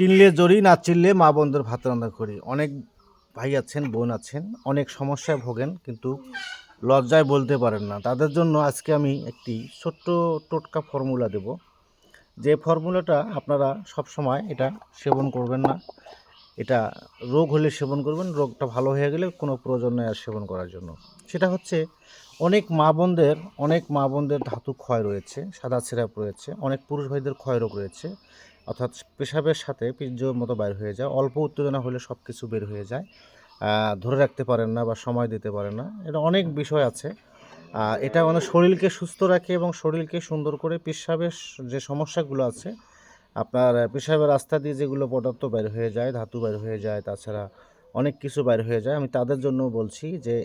চিনলে জড়ি, না চিনলে মা বোনদের ভাত রান্না করি। অনেক ভাই আছেন, বোন আছেন, অনেক সমস্যায় ভোগেন, কিন্তু লজ্জায় বলতে পারেন না। তাদের জন্য আজকে আমি একটি ছোট্ট টোটকা ফর্মুলা দেব। যে ফর্মুলাটা আপনারা সবসময় এটা সেবন করবেন না। এটা রোগ হলে সেবন করবেন, রোগটা ভালো হয়ে গেলে কোনো প্রয়োজন নেই আর সেবন করার জন্য। সেটা হচ্ছে অনেক মা বোনদের ধাতু ক্ষয় রয়েছে, সাদা সিরাপ রয়েছে, অনেক পুরুষ ভাইদের ক্ষয় রোগ রয়েছে, অর্থাৎ পেশাবের সাথে বীর্যর মতো বাইর হয়ে যায়, অল্প উত্তেজনা হলে সব কিছু বের হয়ে যায়, ধরে রাখতে পারেন না বা সময় দিতে পারেন না, এটা অনেক বিষয় আছে। এটা মানে শরীরকে সুস্থ রাখে এবং শরীরকে সুন্দর করে পেশাবের যে সমস্যাগুলো আছে, আপনার পেশাবের রাস্তা দিয়ে যেগুলো পদার্থ বের হয়ে যায়, ধাতু বের হয়ে যায়, তাছাড়া অনেক কিছু বের হয়ে যায়, আমি তাদের জন্য বলছি যে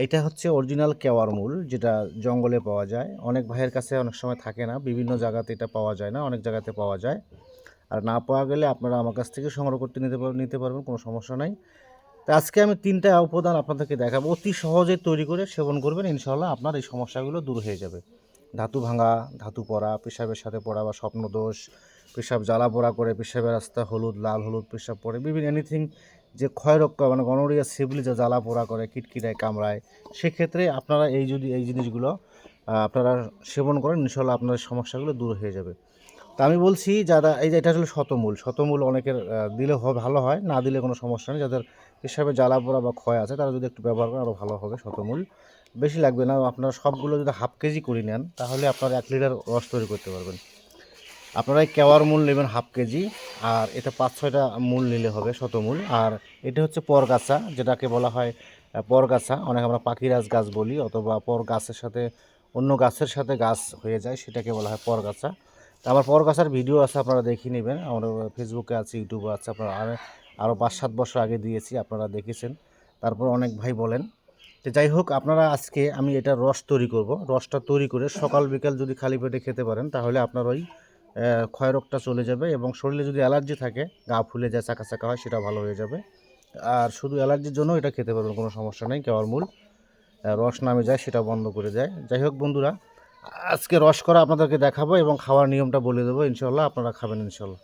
এইটা হচ্ছে অরিজিনাল কেওয়ার মূল, যেটা জঙ্গলে পাওয়া যায়। অনেক ভাইয়ের কাছে অনেক সময় থাকে না, বিভিন্ন জায়গাতে এটা পাওয়া যায় না, অনেক জায়গাতে পাওয়া যায়। আর না পাওয়া গেলে আপনারা আমার কাছ থেকে সংগ্রহ করতে নিতে পারবেন, কোনো সমস্যা নাই। তো আজকে আমি 3টা উপাদান আপনাদেরকে দেখাবো, অতি সহজে তৈরি করে সেবন করবেন, ইনশাআল্লাহ আপনার এই সমস্যাগুলো দূর হয়ে যাবে। ধাতু ভাঙা, ধাতু পড়া, পেশাবের সাথে পড়া বা স্বপ্নদোষ, পেশাব জ্বালা পোড়া করে, পেশাবের রাস্তা হলুদ লাল হলুদ পেশাব পড়ে, বিভিন্ন এনিথিং যে ক্ষয়রোগ মানে গনোরিয়া সিভিলি যে জ্বালা পোড়া করে, কিটকিটায় কামড়ায়, সেক্ষেত্রে আপনারা এই জিনিসগুলো আপনারা সেবন করেন, ইনশাআল্লাহ আপনার সমস্যাগুলো দূর হয়ে যাবে। তা আমি বলছি যারা এই যে এটা হলো শতমূল অনেকের দিলে ভালো হয়, না দিলে কোনো সমস্যা নেই। যাদের পেশাবে জ্বালা পোড়া বা ক্ষয় আছে তারা যদি একটু ব্যবহার করেন আরও ভালো হবে। শতমূল বেশি লাগবে না, আপনারা সবগুলো যদি হাফ কেজি করে নেন তাহলে আপনারা 1 লিটার রস তৈরি করতে পারবেন। আপনারা এই কেওয়ার মূল নেবেন হাফ কেজি, আর এটা 5-6টা মূল নিলে হবে শতমূল। আর এটা হচ্ছে পরগাছা, যেটাকে বলা হয় পরগাছা, অনেক আমরা পাখিরাজ গাছ বলি, অথবা পর গাছের সাথে অন্য গাছের সাথে গাছ হয়ে যায়, সেটাকে বলা হয় পরগাছা। তা আমার পরগাছার ভিডিও আছে, আপনারা দেখে নেবেন, আমার ফেসবুকে আছে, ইউটিউবে আছে, আপনারা আরও 5-7 বছর আগে দিয়েছি, আপনারা দেখেছেন। তারপর অনেক ভাই বলেন। তো যাই হোক, আপনারা আজকে আমি এটা রস তৈরি করব। রসটা তৈরি করে সকাল বিকাল যদি খালি পেটে খেতে পারেন তাহলে আপনার ওই ক্ষয়রোগটা চলে যাবে, এবং শরীরে যদি অ্যালার্জি থাকে, গা ফুলে যায়, চাকা চাকা হয়, সেটা ভালো হয়ে যাবে। আর শুধু অ্যালার্জির জন্য এটা খেতে পারবেন, কোনো সমস্যা নেই। কেওয়ার মূল রস নামে যায়, সেটা বন্ধ করে দেয়। যাই হোক বন্ধুরা, আজকে রস করা আপনাদেরকে দেখাবো এবং খাওয়ার নিয়মটা বলে দেবো, ইনশাল্লাহ আপনারা খাবেন ইনশাল্লাহ।